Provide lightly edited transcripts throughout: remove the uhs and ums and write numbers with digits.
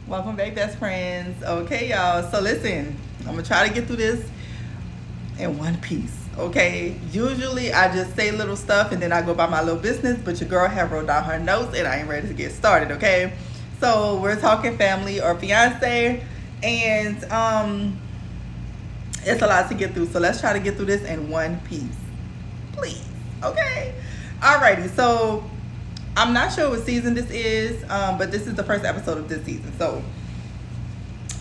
Welcome back, best friends. Okay, y'all. So listen, I'm gonna try to get through this in one piece. Okay. Usually I just say little stuff and then I go about my little business, but your girl have wrote down her notes and I ain't ready to get started. Okay. So we're talking family or fiance, and it's a lot to get through. So let's try to get through this in one piece, please. Okay. Alrighty. So I'm not sure what season this is, but this is the first episode of this season. So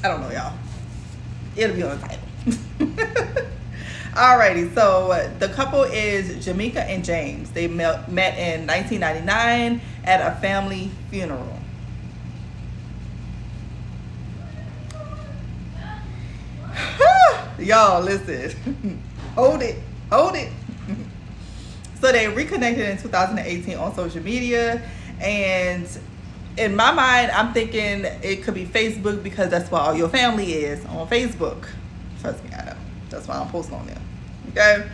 I don't know, y'all. It'll be on the title. Alrighty, so the couple is Jamica and James. They met in 1999 at a family funeral. Y'all, listen. Hold it. So they reconnected in 2018 on social media, and in my mind, I'm thinking it could be Facebook because that's where all your family is, on Facebook. Trust me, I know. That's why I'm posting on there. Okay?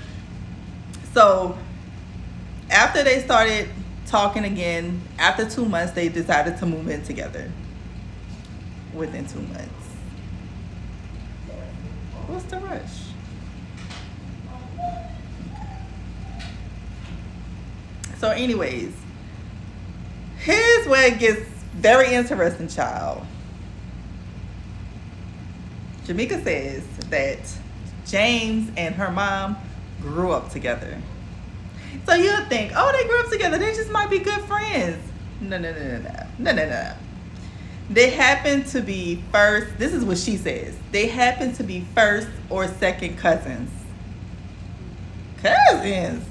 So after they started talking again, after 2 months, they decided to move in together. Within 2 months. What's the rush? So anyways, here's where it gets very interesting, child. Jamica says that James and her mom grew up together. So you'll think, oh, they grew up together. They just might be good friends. No. They happen to be first, this is what she says. They happen to be first or second cousins. Cousins?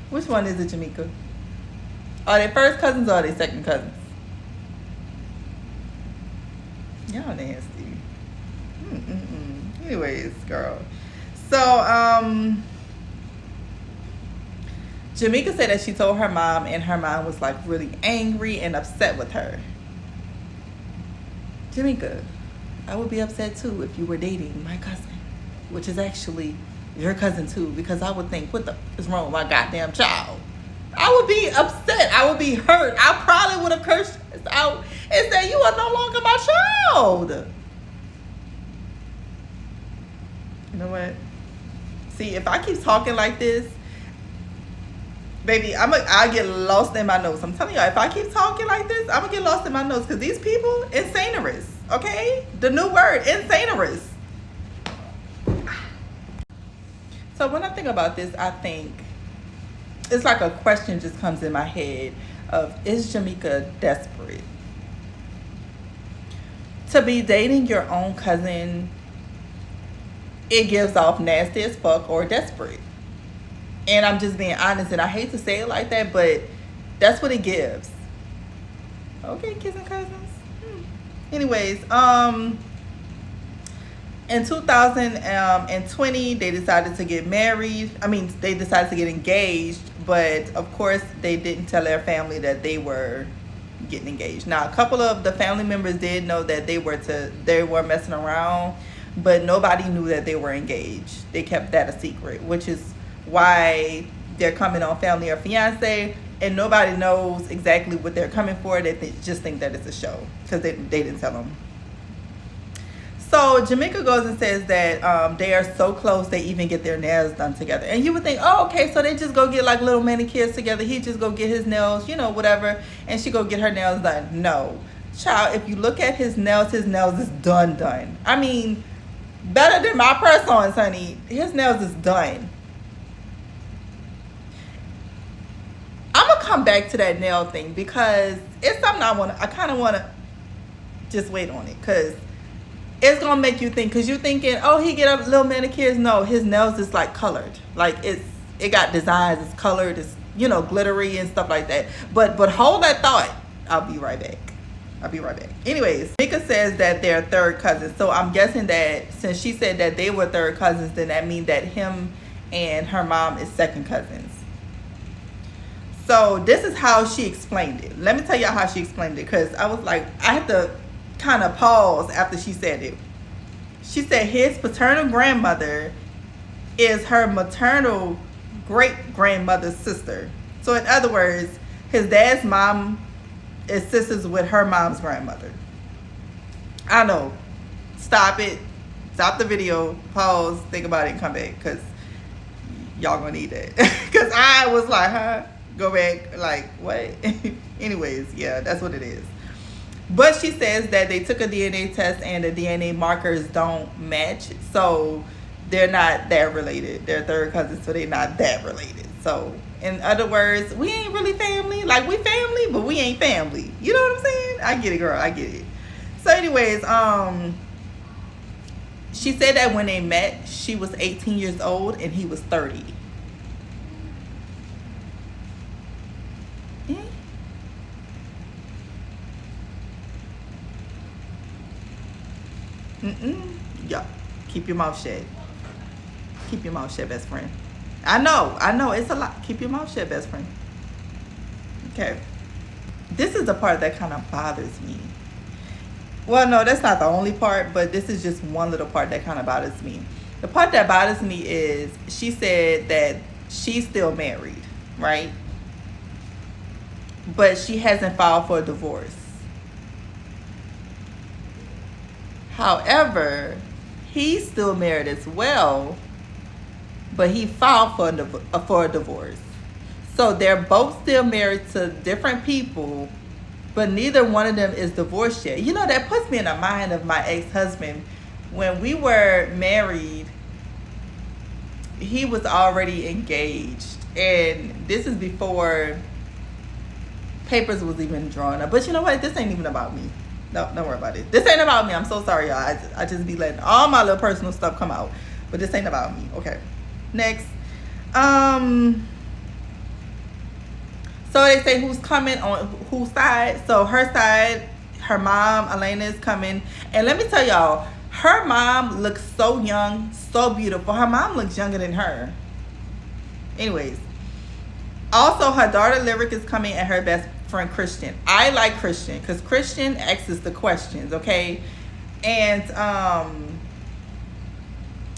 Which one is it, Jamica? Are they first cousins or are they second cousins? Y'all nasty. Anyways, girl. So, Jamica said that she told her mom and her mom was like really angry and upset with her. Jamica, I would be upset too if you were dating my cousin, which is actually your cousin too, because I would think, what the is wrong with my goddamn child? I would be upset. I would be hurt. I probably would have cursed out and said, you are no longer my child. You know what? See, if I keep talking like this, baby, I'll get lost in my notes. I'm telling you, if I keep talking like this, I'm going to get lost in my notes because these people, insanerous, okay? The new word, insanerous. So when I think about this, I think it's like a question just comes in my head of, is Jamica desperate? To be dating your own cousin, it gives off nasty as fuck or desperate. And I'm just being honest, and I hate to say it like that, but that's what it gives. Okay, kissing cousins. Anyways, in 2020, they decided to get married. They decided to get engaged, but of course, they didn't tell their family that they were getting engaged. Now, a couple of the family members did know that they were messing around, but nobody knew that they were engaged. They kept that a secret, which is why they're coming on Family or Fiancé, and nobody knows exactly what they're coming for. They just think that it's a show because they didn't tell them. So Jamica goes and says that they are so close they even get their nails done together. And you would think, oh, okay, so they just go get like little manicures together. He just go get his nails, whatever, and she go get her nails done. No, child, if you look at his nails is done. Better than my press-ons, honey. His nails is done. I'm gonna come back to that nail thing because it's something I kind of want to just wait on it because it's gonna make you think, because you're thinking, oh, he get up little manicures. No, his nails is like colored, like it got designs, it's colored, it's glittery and stuff like that. But hold that thought. I'll be right back. Anyways, Mika says that they're third cousins, so I'm guessing that since she said that they were third cousins, then that means that him and her mom is second cousins. So this is how she explained it. Let me tell y'all how she explained it, because I was like, I had to kind of pause after she said it. She said his paternal grandmother is her maternal great grandmother's sister. So in other words, his dad's mom is sisters with her mom's grandmother. I know. Stop it. Stop the video. Pause. Think about it and come back. Because y'all gonna need that. Because I was like, huh? Go back. Like, what? Anyways, yeah, that's what it is. But she says that they took a DNA test and the DNA markers don't match. So they're not that related. They're third cousins, so they're not that related. So in other words, we ain't really family. Like, we family, but we ain't family. You know what I'm saying? I get it, girl. I get it. So anyways, she said that when they met, she was 18 years old and he was 30. Yeah. Keep your mouth shut. Keep your mouth shut, best friend. I know, it's a lot. Keep your mouth shut, best friend. Okay. This is the part that kind of bothers me. Well, no, that's not the only part, but this is just one little part that kind of bothers me. The part that bothers me is she said that she's still married, right? But she hasn't filed for a divorce. However, he's still married as well, but he filed for a divorce. So they're both still married to different people, but neither one of them is divorced yet. You know, that puts me in the mind of my ex-husband. When we were married, he was already engaged. And this is before papers was even drawn up. But you know what? This ain't even about me. No, don't worry about it. This ain't about me. I'm so sorry, y'all. I just be letting all my little personal stuff come out. But this ain't about me. Okay. Next. So they say who's coming on whose side. So her side, her mom, Elena, is coming. And let me tell y'all, her mom looks so young, so beautiful. Her mom looks younger than her. Anyways. Also, her daughter Lyric is coming and her best friend Christian. I like Christian because Christian asks the questions, okay? And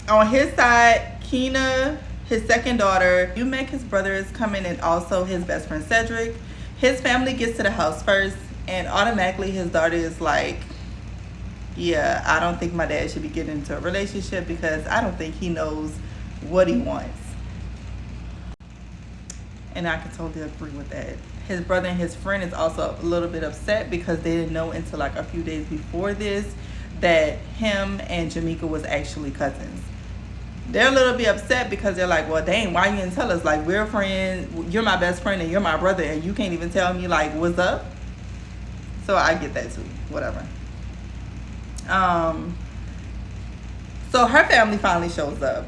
on his side, Keena, his second daughter, Umek, his brother, is coming, and also his best friend Cedric. His family gets to the house first, and automatically his daughter is like, yeah, I don't think my dad should be getting into a relationship because I don't think he knows what he wants. And I can totally agree with that. His brother and his friend is also a little bit upset because they didn't know until like a few days before this that him and Jamica was actually cousins. They're a little bit upset because they're like, well, dang, why you didn't tell us? Like, we're friends, you're my best friend and you're my brother and you can't even tell me like what's up. So I get that too, whatever. So her family finally shows up.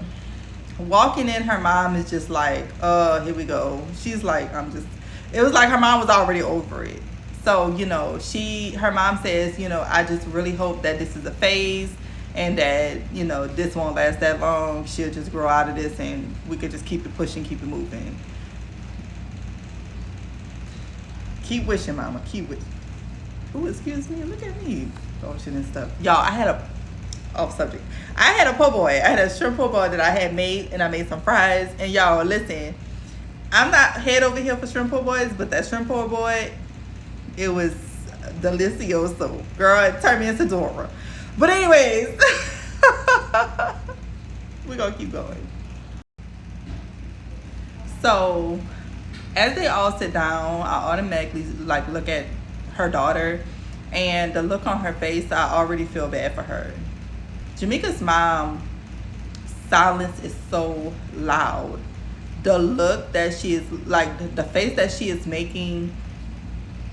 Walking in, her mom is just like, here we go. She's like, it was like her mom was already over it. So, you know, her mom says, you know, I just really hope that this is a phase and that, you know, this won't last that long. She'll just grow out of this and we could just keep it pushing, keep it moving. Keep wishing, mama, keep wishing. Oh, excuse me, look at me. Ocean and stuff. Y'all, off subject. I had a po' boy. I had a shrimp po' boy that I had made, and I made some fries. And y'all, listen, I'm not head over here for shrimp po' boys, but that shrimp po' boy, it was delicioso. Girl, it turned me into Dora. But anyways, we're gonna keep going. So, as they all sit down, I automatically like look at her daughter, and the look on her face, I already feel bad for her. Jamica's mom silence is so loud. The look that she is like, the face that she is making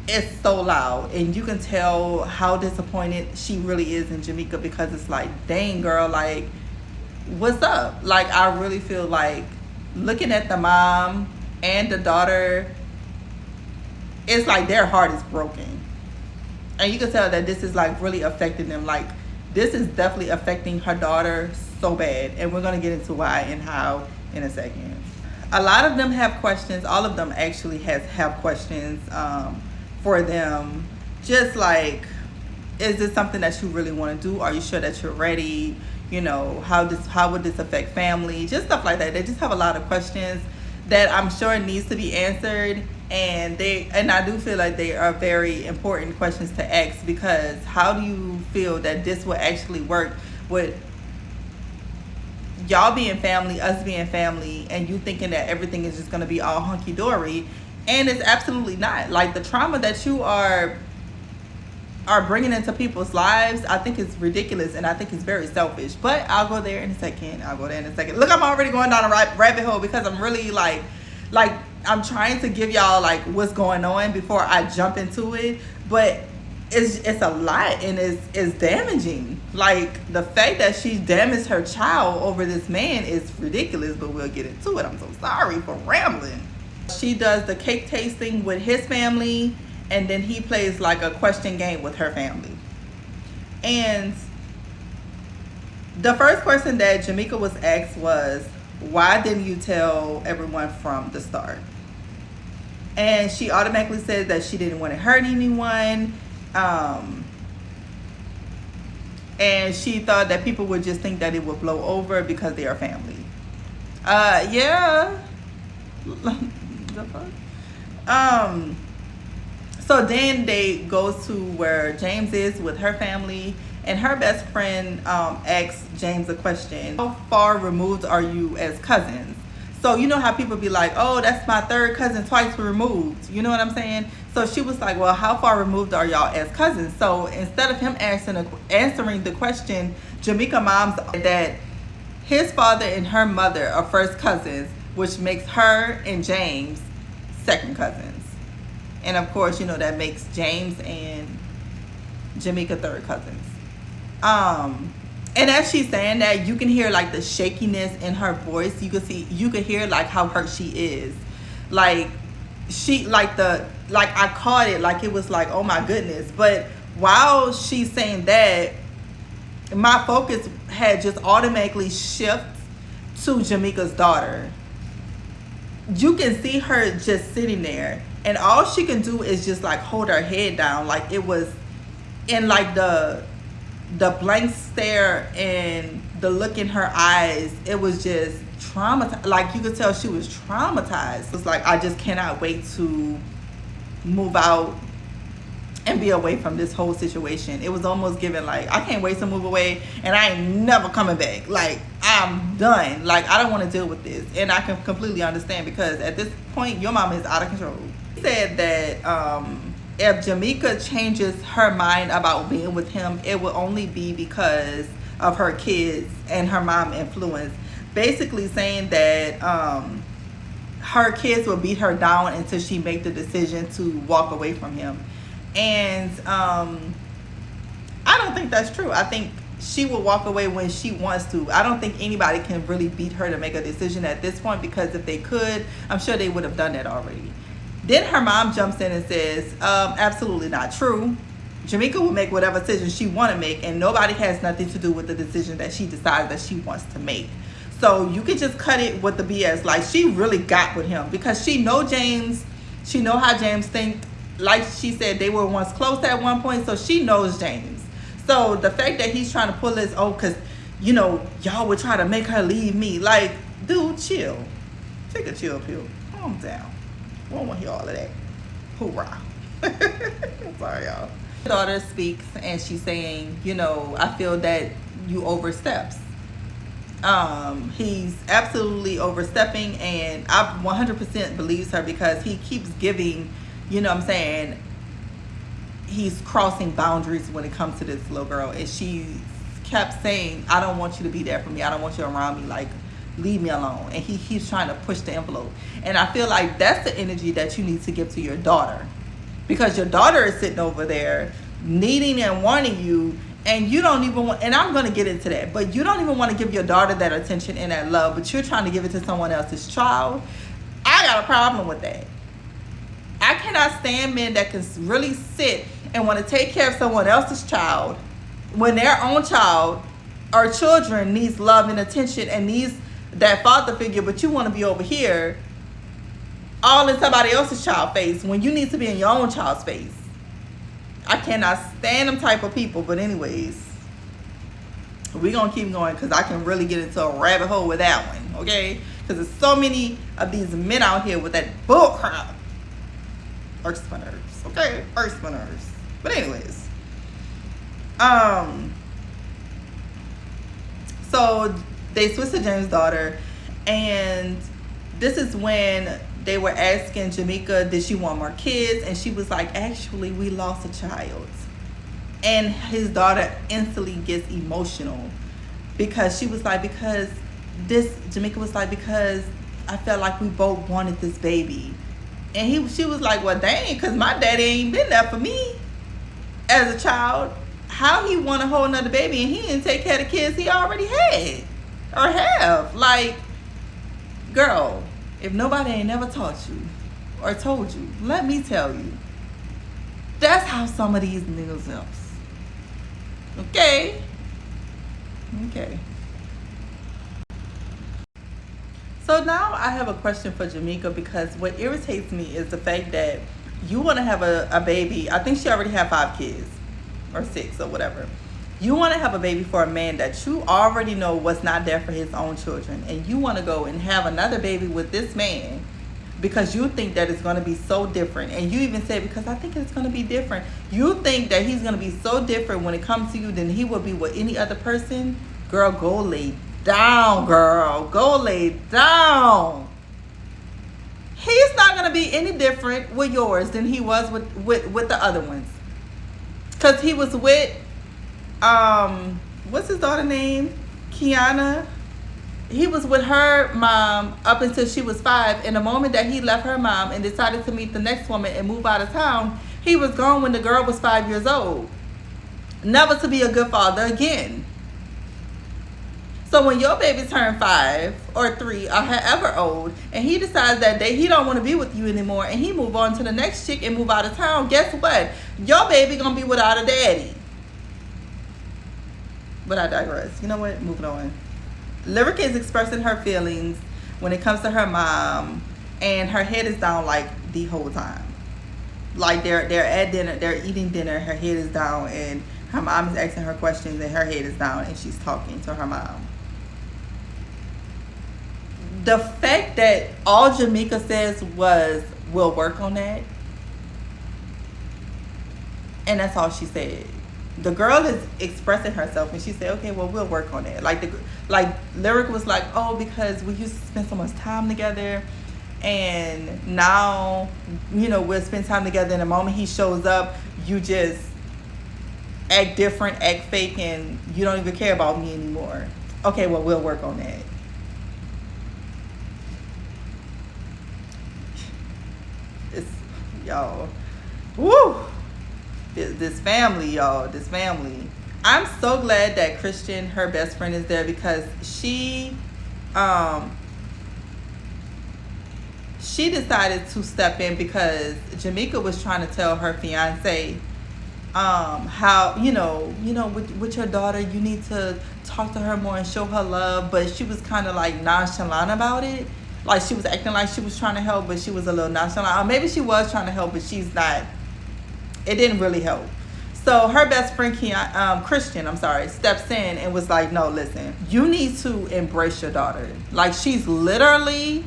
is so loud, and you can tell how disappointed she really is in Jamica because it's like, dang girl, like what's up? Like, I really feel like looking at the mom and the daughter, it's like their heart is broken, and you can tell that this is like really affecting them. Like, this is definitely affecting her daughter so bad, and we're going to get into why and how in a second. A lot of them have questions. All of them actually have questions for them. Just like, is this something that you really want to do? Are you sure that you're ready? You know, how would this affect family? Just stuff like that. They just have a lot of questions that I'm sure needs to be answered. And I do feel like they are very important questions to ask, because how do you feel that this will actually work with y'all being family, us being family, and you thinking that everything is just going to be all hunky-dory, and it's absolutely not. Like, the trauma that you are bringing into people's lives, I think it's ridiculous, and I think it's very selfish. But I'll go there in a second. Look, I'm already going down a rabbit hole, because I'm really like I'm trying to give y'all like what's going on before I jump into it. But it's a lot, and it's damaging. Like, the fact that she damaged her child over this man is ridiculous, but we'll get into it. I'm so sorry for rambling. She does the cake tasting with his family, and then he plays like a question game with her family. And the first question that Jamica was asked was, why didn't you tell everyone from the start? And she automatically said that she didn't want to hurt anyone. And she thought that people would just think that it would blow over because they are family. Yeah. The fuck? So then they go to where James is with her family, and her best friend asks James a question. How far removed are you as cousins? So you know how people be like, oh, that's my third cousin twice removed. You know what I'm saying? So she was like, well, how far removed are y'all as cousins? So instead of him answering the question, Jamica moms that his father and her mother are first cousins, which makes her and James second cousins. And of course, you know, that makes James and Jamica third cousins. And as she's saying that, you can hear like the shakiness in her voice. You can hear like how hurt she is. Like, I caught it, like it was like, oh my goodness. But while she's saying that, my focus had just automatically shifted to Jamica's daughter. You can see her just sitting there, and all she can do is just like hold her head down. Like, it was in like the blank stare and the look in her eyes, it was just traumatized. Like, you could tell she was traumatized. It was like, I just cannot wait to move out and be away from this whole situation. It was almost giving like, I can't wait to move away, and I ain't never coming back. Like, I'm done. Like, I don't want to deal with this. And I can completely understand, because at this point, your mama is out of control. He said that if Jamica changes her mind about being with him, it will only be because of her kids and her mom influence. Basically saying that her kids will beat her down until she make the decision to walk away from him. And I don't think that's true. I think she will walk away when she wants to. I don't think anybody can really beat her to make a decision at this point, because if they could, I'm sure they would have done that already. Then her mom jumps in and says, absolutely not true. Jamica will make whatever decision she want to make, and nobody has nothing to do with the decision that she decides that she wants to make. So you could just cut it with the BS. Like, she really got with him, because she know James. She know how James think. Like she said, they were once close at one point, so she knows James. So the fact that he's trying to pull this, oh, because, you know, y'all would try to make her leave me. Like, dude, chill. Take a chill pill. Calm down. I don't want to hear all of that. Hoorah. Sorry, y'all. My daughter speaks, and she's saying, you know, I feel that you oversteps. He's absolutely overstepping, and I 100% believes her, because he keeps giving, you know what I'm saying, he's crossing boundaries when it comes to this little girl. And she kept saying, I don't want you to be there for me. I don't want you around me. Like, leave me alone. And he keeps trying to push the envelope. And I feel like that's the energy that you need to give to your daughter, because your daughter is sitting over there needing and wanting you, and you don't even want, and I'm going to get into that, but you don't even want to give your daughter that attention and that love, but you're trying to give it to someone else's child. I got a problem with that. I cannot stand men that can really sit and want to take care of someone else's child when their own child or children needs love and attention and needs that father figure, but you want to be over here all in somebody else's child's face when you need to be in your own child's face. I cannot stand them type of people. But anyways, we're going to keep going, because I can really get into a rabbit hole with that one, okay? Because there's so many of these men out here with that bull crap. Irks my nerves. Okay, irks my nerves. But anyways, so they switched to James' daughter, and this is when they were asking Jamica, did she want more kids? And she was like, actually, we lost a child. And his daughter instantly gets emotional because she was like, Jamica was like, because I felt like we both wanted this baby. And she was like, well, dang, because my daddy ain't been there for me as a child. How he want a whole nother baby and he didn't take care of the kids he already had or have? Like, girl, if nobody ain't never taught you or told you, let me tell you, that's how some of these niggas is. Okay? Okay. So now I have a question for Jamica, because what irritates me is the fact that you want to have a baby. I think she already had 5 kids or 6 or whatever. You want to have a baby for a man that you already know was not there for his own children, and you want to go and have another baby with this man because you think that it's going to be so different. And you even say, because I think it's going to be different. You think that he's going to be so different when it comes to you than he would be with any other person. Girl, go lay down, girl. Go lay down. He's not going to be any different with yours than he was with the other ones. Because he was with, what's his daughter's name? Kiana. He was with her mom up until she was 5. And the moment that he left her mom and decided to meet the next woman and move out of town, he was gone when the girl was 5 years old. Never to be a good father again. So when your baby turned 5 or 3 or however old, and he decides that day he don't want to be with you anymore, and he move on to the next chick and move out of town, guess what? Your baby gonna be without a daddy. But I digress. You know what? Moving on. Lyric is expressing her feelings when it comes to her mom, and her head is down like the whole time. Like they're at dinner, they're eating dinner, her head is down, and her mom is asking her questions, and her head is down, and she's talking to her mom. The fact that all Jamica says was, we'll work on that, and that's all she said. The girl is expressing herself, and she said, okay, well, we'll work on it. Like Lyric was like, oh, because we used to spend so much time together, and now, you know, we'll spend time together, and the moment he shows up, you just act different, act fake, and you don't even care about me anymore. Okay, well, we'll work on that. It's, y'all, woo! This family, y'all, this family. I'm so glad that Christian, her best friend, is there, because she decided to step in because Jamica was trying to tell her fiance how, you know, with your daughter, you need to talk to her more and show her love. But she was kind of like nonchalant about it. Like she was acting like she was trying to help, but she was a little nonchalant. Or maybe she was trying to help, but she's not. It didn't really help. So her best friend, Christian, steps in and was like, no, listen, you need to embrace your daughter. Like, she's literally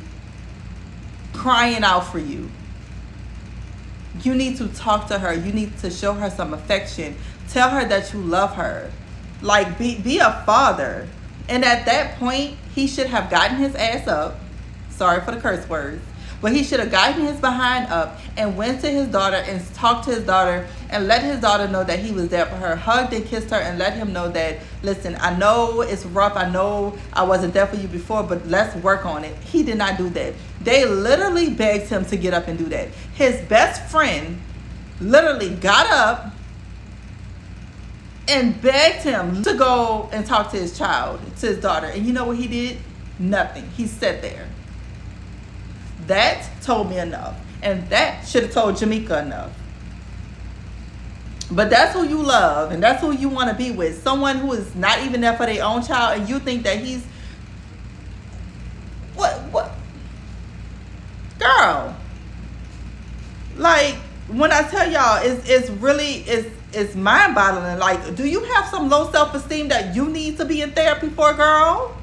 crying out for you. You need to talk to her. You need to show her some affection. Tell her that you love her. Like, be a father. And at that point, he should have gotten his ass up. Sorry for the curse words. But he should have gotten his behind up and went to his daughter and talked to his daughter and let his daughter know that he was there for her, hugged and kissed her, and let him know that, listen, I know it's rough. I know I wasn't there for you before, but let's work on it. He did not do that. They literally begged him to get up and do that. His best friend literally got up and begged him to go and talk to his child, to his daughter. And you know what he did? Nothing. He sat there. That told me enough. And that should have told Jamica enough. But that's who you love, and that's who you want to be with. Someone who is not even there for their own child, and you think that he's... What? Girl. Like, when I tell y'all, it's really mind-boggling. Like, do you have some low self-esteem that you need to be in therapy for, girl?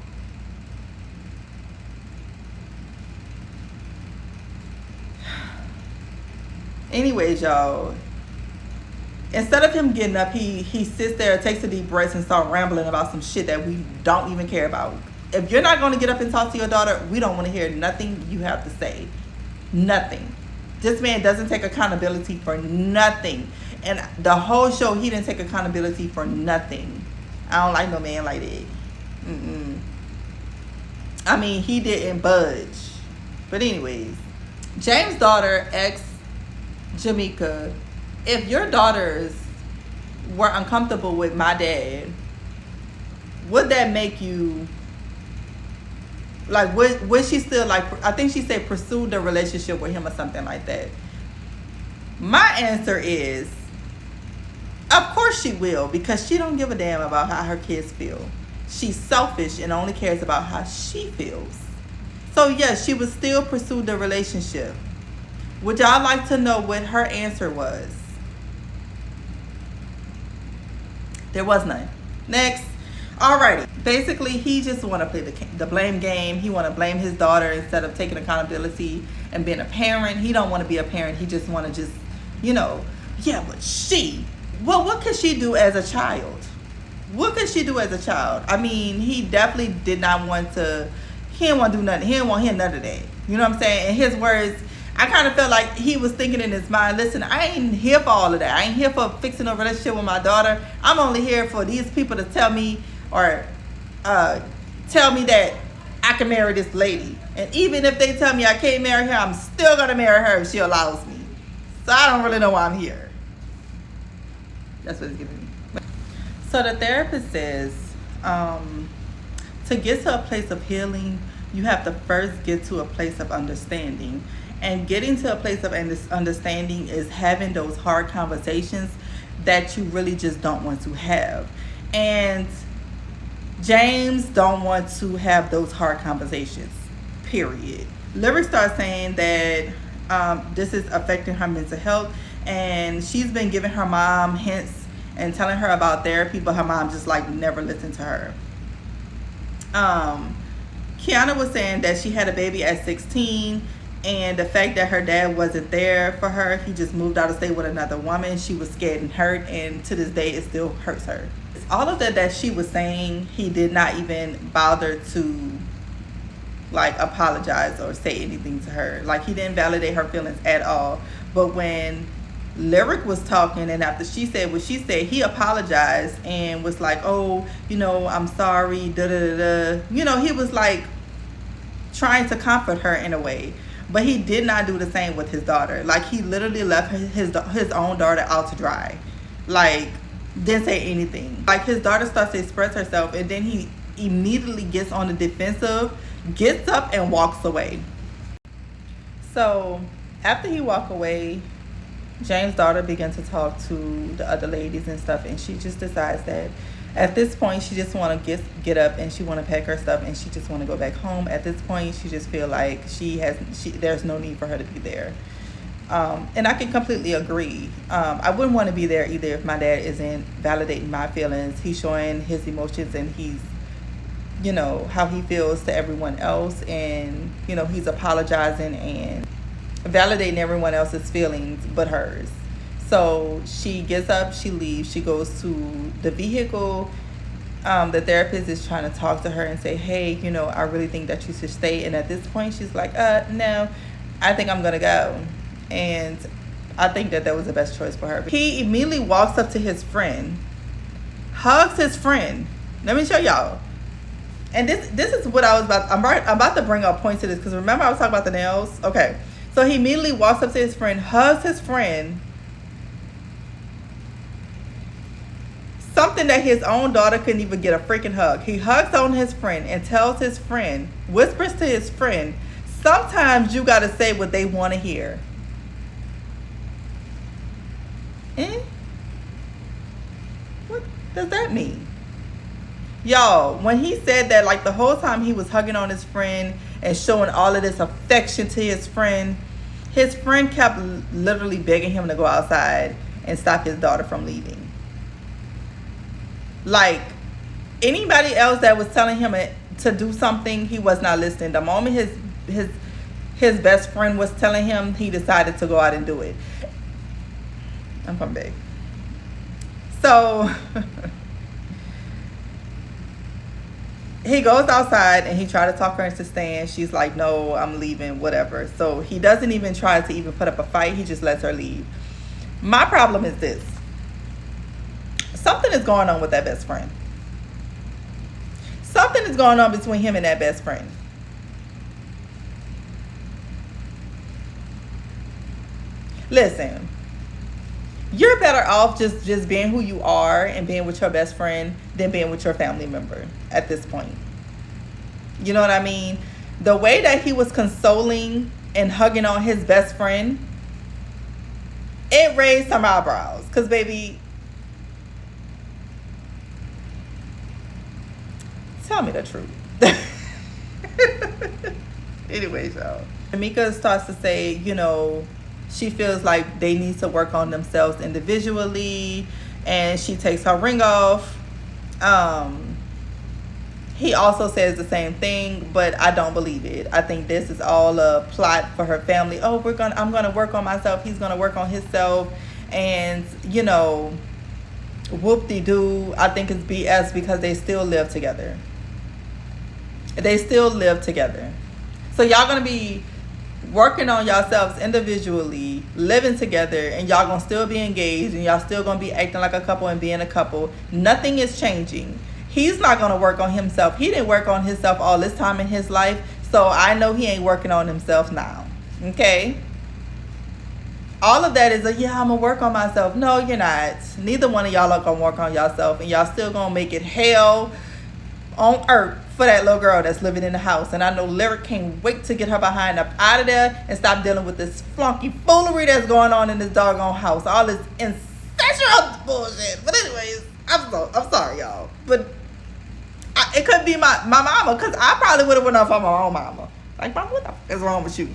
Anyways, y'all, instead of him getting up, he sits there, takes a deep breath, and start rambling about some shit that we don't even care about. If you're not going to get up and talk to your daughter, we don't want to hear nothing you have to say. Nothing. This man doesn't take accountability for nothing. And the whole show, he didn't take accountability for nothing. I don't like no man like that. I mean, he didn't budge. But anyways, James' daughter asked Jamica, if your daughters were uncomfortable with my dad, would that make you, like, would she still, like, I think she said pursue the relationship with him or something like that. My answer is, of course she will, because she don't give a damn about how her kids feel. She's selfish and only cares about how she feels. So yes, she would still pursue the relationship. Would y'all like to know what her answer was? There was none. Next. Alrighty. Basically, he just want to play the blame game. He want to blame his daughter instead of taking accountability and being a parent. He don't want to be a parent. He just want to just, yeah, but she. Well, what could she do as a child? What could she do as a child? I mean, he definitely did not want to. He didn't want to do nothing. He didn't want to hear none of that. You know what I'm saying? In his words, I kind of felt like he was thinking in his mind, listen, I ain't here for all of that. I ain't here for fixing a relationship with my daughter. I'm only here for these people to tell me or tell me that I can marry this lady. And even if they tell me I can't marry her, I'm still going to marry her if she allows me. So I don't really know why I'm here. That's what it's giving me. So the therapist says, to get to a place of healing, you have to first get to a place of understanding. And getting to a place of understanding is having those hard conversations that you really just don't want to have. And James don't want to have those hard conversations, period. Lyric starts saying that this is affecting her mental health, and she's been giving her mom hints and telling her about therapy, but her mom just like never listened to her. Kiana was saying that she had a baby at 16, and the fact that her dad wasn't there for her, he just moved out of state with another woman. She was scared and hurt, and to this day it still hurts her. All of that she was saying, he did not even bother to like apologize or say anything to her. Like, he didn't validate her feelings at all. But when Lyric was talking, and after she said what she said, he apologized and was like, oh, I'm sorry, he was like trying to comfort her in a way. But he did not do the same with his daughter. Like, he literally left his own daughter out to dry. Like, didn't say anything. Like, his daughter starts to express herself, and then he immediately gets on the defensive, gets up and walks away. So after he walked away, James' daughter began to talk to the other ladies and stuff, and she just decides that at this point she just want to get up and she want to pack her stuff and she just want to go back home. At this point, she just feel like there's no need for her to be there. And I can completely agree. I wouldn't want to be there either if my dad isn't validating my feelings. He's showing his emotions, and he's, how he feels to everyone else, and, he's apologizing and validating everyone else's feelings but hers. So she gets up, she leaves, she goes to the vehicle. The therapist is trying to talk to her and say, hey, I really think that you should stay. And at this point, she's like, no, I think I'm going to go. And I think that was the best choice for her. He immediately walks up to his friend, hugs his friend. Let me show y'all. And this is what I was about. I'm about to bring up points to this, because remember I was talking about the nails? Okay. So he immediately walks up to his friend, hugs his friend. Something that his own daughter couldn't even get a freaking hug. He hugs on his friend and tells his friend, whispers to his friend, sometimes you got to say what they want to hear. What does that mean? Y'all, when he said that, like, the whole time he was hugging on his friend and showing all of this affection to his friend kept literally begging him to go outside and stop his daughter from leaving. Like, anybody else that was telling him to do something, he was not listening. The moment his best friend was telling him, he decided to go out and do it. I'm coming back. So he goes outside and he tried to talk her into staying. She's like, no, I'm leaving, whatever. So he doesn't even try to even put up a fight. He just lets her leave. My problem is this. Something is going on with that best friend. Something is going on between him and that best friend. Listen, you're better off just being who you are and being with your best friend than being with your family member at this point. You know what I mean? The way that he was consoling and hugging on his best friend, it raised some eyebrows. Because, baby, tell me the truth. Anyways, y'all. Jamica starts to say, you know, she feels like they need to work on themselves individually, and she takes her ring off. He also says the same thing, but I don't believe it. I think this is all a plot for her family. Oh, I'm gonna work on myself. He's gonna work on himself, and you know, whoop-de-doo. I think it's BS because they still live together. They still live together. So y'all gonna be working on yourselves individually, living together, and y'all gonna still be engaged, and y'all still gonna be acting like a couple and being a couple. Nothing is changing. He's not gonna work on himself. He didn't work on himself all this time in his life, so I know he ain't working on himself now. Okay? All of that is yeah, I'm gonna work on myself. No, you're not. Neither one of y'all are gonna work on yourself, and y'all still gonna make it hell on earth for that little girl that's living in the house. And I know Lyric can't wait to get her behind up out of there and stop dealing with this flunky foolery that's going on in this doggone house. All this incestuous bullshit. But anyways, I'm sorry, y'all. But it could be my mama, because I probably would have went off on my own mama. Like, Mom, what the fuck is wrong with you?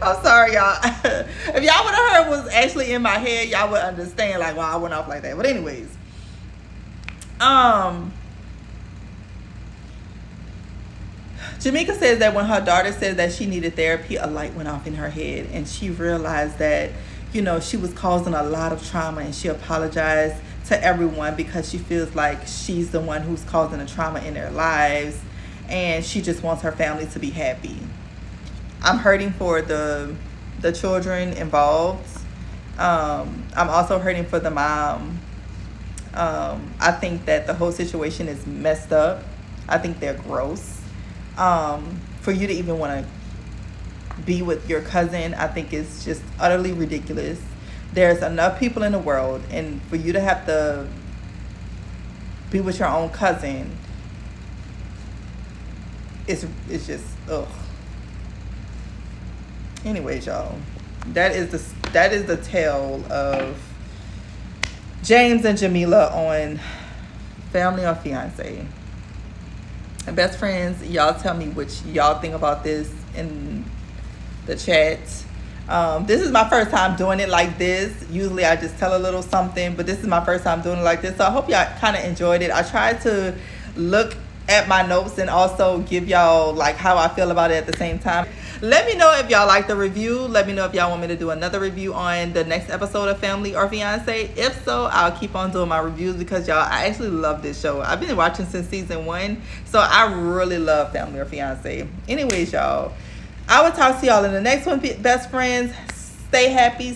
I'm sorry, y'all. If y'all would have heard what was actually in my head, y'all would understand like why I went off like that. But anyways, Jamica says that when her daughter said that she needed therapy, a light went off in her head, and she realized that, you know, she was causing a lot of trauma, and she apologized to everyone because she feels like she's the one who's causing the trauma in their lives, and she just wants her family to be happy. I'm hurting for the children involved. I'm also hurting for the mom. I think that the whole situation is messed up. I think they're gross. For you to even want to be with your cousin, I think it's just utterly ridiculous. There's enough people in the world, and for you to have to be with your own cousin, it's just ugh. Anyways, y'all, that is the tale of James and Jamila on Family or Fiancé. And best friends, y'all tell me what y'all think about this in the chat. This is my first time doing it like this. Usually I just tell a little something, but this is my first time doing it like this. So I hope y'all kind of enjoyed it. I tried to look at my notes and also give y'all like how I feel about it at the same time. Let me know if y'all like the review. Let me know if y'all want me to do another review on the next episode of Family or Fiancé. If so, I'll keep on doing my reviews because y'all, I actually love this show. I've been watching since season 1, so I really love Family or Fiancé. Anyways, y'all, I will talk to y'all in the next one, best friends. Stay happy,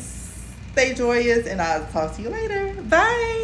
stay joyous, and I'll talk to you later. Bye.